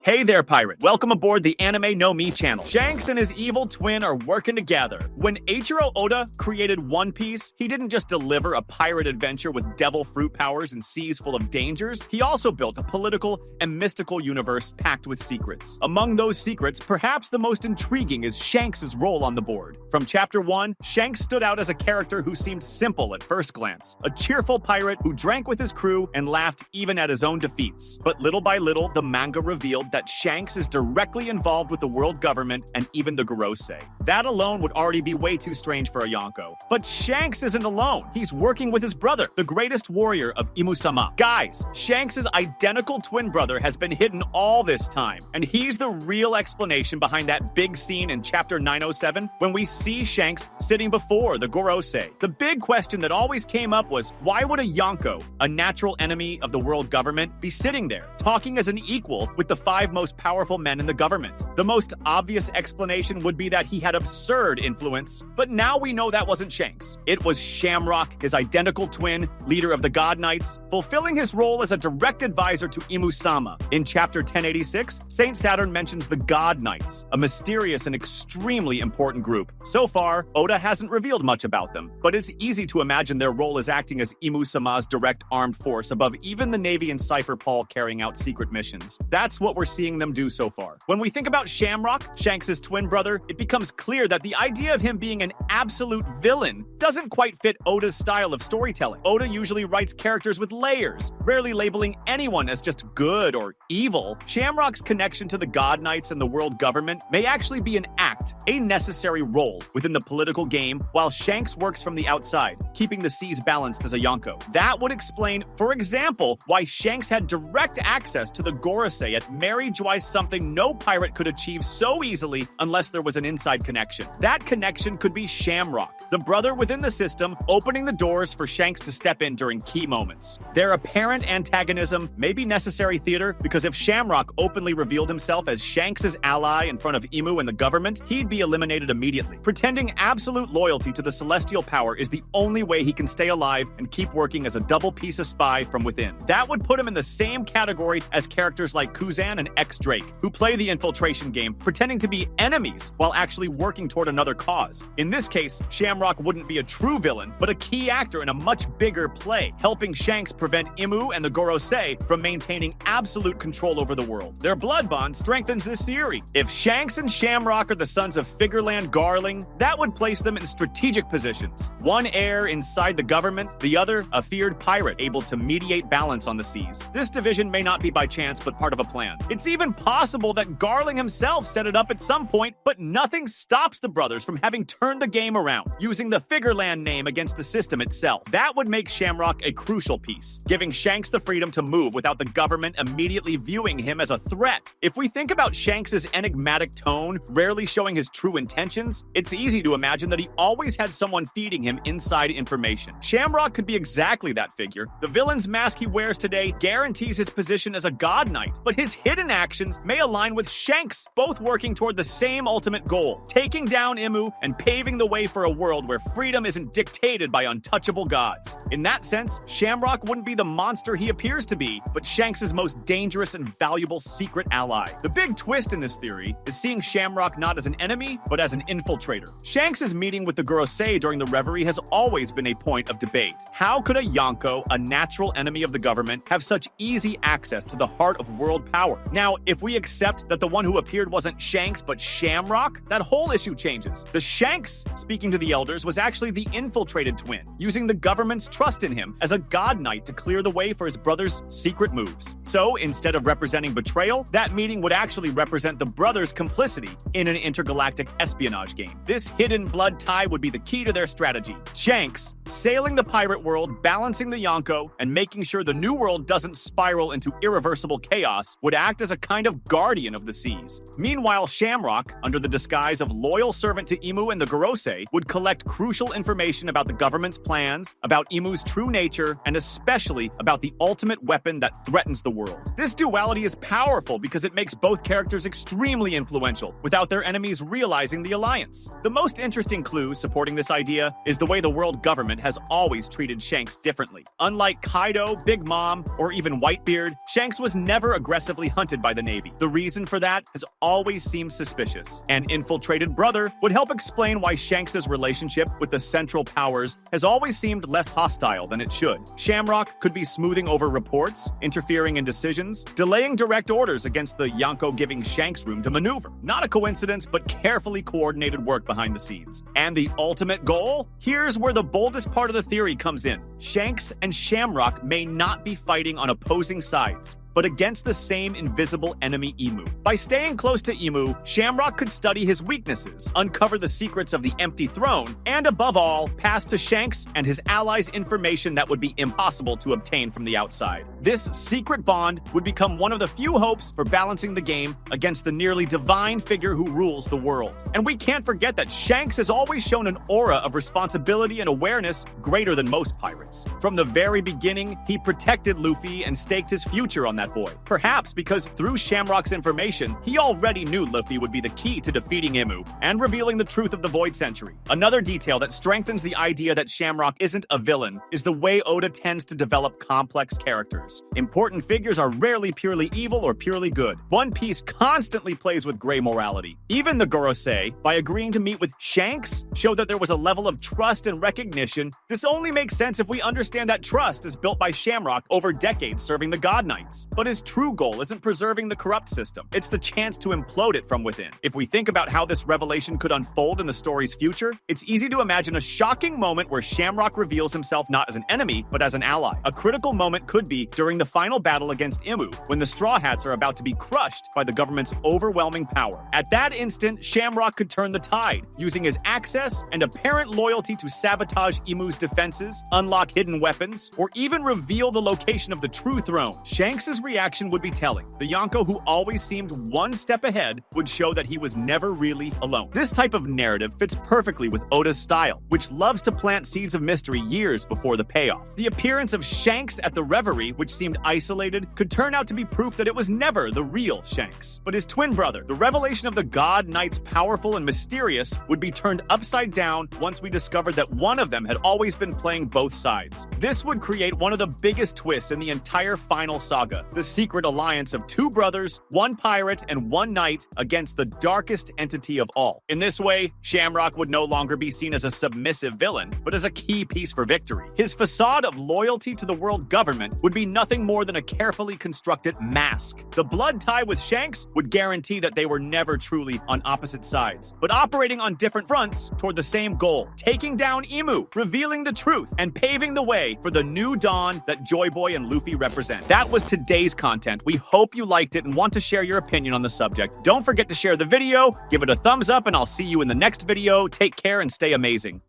Hey there, pirates. Welcome aboard the Anime No Mi channel. Shanks and his evil twin are working together. When Eiichiro Oda created One Piece, he didn't just deliver a pirate adventure with devil fruit powers and seas full of dangers, he also built a political and mystical universe packed with secrets. Among those secrets, perhaps the most intriguing is Shanks' role on the board. From Chapter 1, Shanks stood out as a character who seemed simple at first glance, a cheerful pirate who drank with his crew and laughed even at his own defeats. But little by little, the manga revealed that Shanks is directly involved with the world government and even the Gorosei. That alone would already be way too strange for a Yonko. But Shanks isn't alone. He's working with his brother, the greatest warrior of Imu-sama. Guys, Shanks' identical twin brother has been hidden all this time, and he's the real explanation behind that big scene in Chapter 907 when we see Shanks sitting before the Gorosei. The big question that always came up was, why would a Yonko, a natural enemy of the world government, be sitting there, talking as an equal with the five most powerful men in the government? The most obvious explanation would be that he had absurd influence, but now we know that wasn't Shanks. It was Shamrock, his identical twin, leader of the God Knights, fulfilling his role as a direct advisor to Imu-sama. In Chapter 1086, Saint Saturn mentions the God Knights, a mysterious and extremely important group. So far, Oda hasn't revealed much about them, but it's easy to imagine their role as acting as Imu-sama's direct armed force above even the Navy and Cypher Paul carrying out secret missions. That's what we're seeing them do so far. When we think about Shamrock, Shanks' twin brother, it becomes clear that the idea of him being an absolute villain doesn't quite fit Oda's style of storytelling. Oda usually writes characters with layers, rarely labeling anyone as just good or evil. Shamrock's connection to the God Knights and the world government may actually be an act, a necessary role within the political game, while Shanks works from the outside, keeping the seas balanced as a Yonko. That would explain, for example, why Shanks had direct access to the Gorosei at Mary Joyce, something no pirate could achieve so easily unless there was an inside connection. That connection could be Shamrock, the brother within the system, opening the doors for Shanks to step in during key moments. Their apparent antagonism may be necessary theater, because if Shamrock openly revealed himself as Shanks' ally in front of Imu and the government, he'd be eliminated immediately. Pretending absolute loyalty to the celestial power is the only way he can stay alive and keep working as a double piece of spy from within. That would put him in the same category as characters like Kuzan and X-Drake, who play the infiltration game, pretending to be enemies while actually working toward another cause. In this case, Shamrock wouldn't be a true villain, but a key actor in a much bigger play, helping Shanks prevent Imu and the Gorosei from maintaining absolute control over the world. Their blood bond strengthens this theory. If Shanks and Shamrock are the sons of Figureland Garling, that would place them in strategic positions. One heir inside the government, the other a feared pirate able to mediate balance on the seas. This division may not be by chance, but part of a plan. It's even possible that Garling himself set it up at some point, but nothing stops the brothers from having turned the game around, using the Figureland name against the system itself. That would make Shamrock a crucial piece, giving Shanks the freedom to move without the government immediately viewing him as a threat. If we think about Shanks' enigmatic tone, rarely showing his true intentions, it's easy to imagine that he always had someone feeding him inside information. Shamrock could be exactly that figure. The villain's mask he wears today guarantees his position as a God Knight, but his hidden actions may align with Shanks, both working toward the same ultimate goal, taking down Imu and paving the way for a world where freedom isn't dictated by untouchable gods. In that sense, Shamrock wouldn't be the monster he appears to be, but Shanks' most dangerous and valuable secret ally. The big twist in this theory is seeing Shamrock not as an enemy, but as an infiltrator. Shanks' meeting with the Gorosei during the reverie has always been a point of debate. How could a Yonko, a natural enemy of the government, have such easy access to the heart of world power? Now, if we accept that the one who appeared wasn't Shanks but Shamrock, that whole issue changes. The Shanks speaking to the elders was actually the infiltrated twin, using the government's trust in him as a God Knight to clear the way for his brother's secret moves. So, instead of representing betrayal, that meeting would actually represent the brothers' complicity in an intergalactic espionage game. This hidden blood tie would be the key to their strategy. Shanks, sailing the pirate world, balancing the Yonko, and making sure the new world doesn't spiral into irreversible chaos, would act as a kind of guardian of the seas. Meanwhile, Shamrock, under the disguise of loyal servant to Imu and the Gorosei, would collect crucial information about the government's plans, about Imu's true nature, and especially about the ultimate weapon that threatens the world. This duality is powerful because it makes both characters extremely influential, without their enemies realizing the alliance. The most interesting clue supporting this idea is the way the world government has always treated Shanks differently. Unlike Kaido, Big Mom, or even Whitebeard, Shanks was never aggressively hunted by the Navy. The reason for that has always seemed suspicious. An infiltrated brother would help explain why Shanks' relationship with the Central Powers has always seemed less hostile than it should. Shamrock could be smoothing over reports, interfering in decisions, delaying direct orders against the Yonko, giving Shanks room to maneuver. Not a coincidence, but carefully coordinated work behind the scenes. And the ultimate goal? Here's where the boldest part of the theory comes in. Shanks and Shamrock may not be fighting on opposing sides, but against the same invisible enemy, Imu. By staying close to Imu, Shamrock could study his weaknesses, uncover the secrets of the empty throne, and above all, pass to Shanks and his allies information that would be impossible to obtain from the outside. This secret bond would become one of the few hopes for balancing the game against the nearly divine figure who rules the world. And we can't forget that Shanks has always shown an aura of responsibility and awareness greater than most pirates. From the very beginning, he protected Luffy and staked his future on that boy. Perhaps because through Shamrock's information, he already knew Luffy would be the key to defeating Imu and revealing the truth of the Void Century. Another detail that strengthens the idea that Shamrock isn't a villain is the way Oda tends to develop complex characters. Important figures are rarely purely evil or purely good. One Piece constantly plays with gray morality. Even the Gorosei, by agreeing to meet with Shanks, showed that there was a level of trust and recognition. This only makes sense if we understand that trust is built by Shamrock over decades serving the God Knights. But his true goal isn't preserving the corrupt system. It's the chance to implode it from within. If we think about how this revelation could unfold in the story's future, it's easy to imagine a shocking moment where Shamrock reveals himself not as an enemy, but as an ally. A critical moment could be during the final battle against Imu, when the Straw Hats are about to be crushed by the government's overwhelming power. At that instant, Shamrock could turn the tide, using his access and apparent loyalty to sabotage Imu's defenses, unlock hidden weapons, or even reveal the location of the true throne. Shanks' reaction would be telling. The Yonko, who always seemed one step ahead, would show that he was never really alone. This type of narrative fits perfectly with Oda's style, which loves to plant seeds of mystery years before the payoff. The appearance of Shanks at the Reverie, which seemed isolated, could turn out to be proof that it was never the real Shanks, but his twin brother. The revelation of the God Knights, powerful and mysterious, would be turned upside down once we discovered that one of them had always been playing both sides. This would create one of the biggest twists in the entire final saga. The secret alliance of two brothers, one pirate, and one knight against the darkest entity of all. In this way, Shamrock would no longer be seen as a submissive villain, but as a key piece for victory. His facade of loyalty to the world government would be nothing more than a carefully constructed mask. The blood tie with Shanks would guarantee that they were never truly on opposite sides, but operating on different fronts toward the same goal, taking down Imu, revealing the truth, and paving the way for the new dawn that Joy Boy and Luffy represent. That was today's content. We hope you liked it and want to share your opinion on the subject. Don't forget to share the video, give it a thumbs up, and I'll see you in the next video. Take care and stay amazing.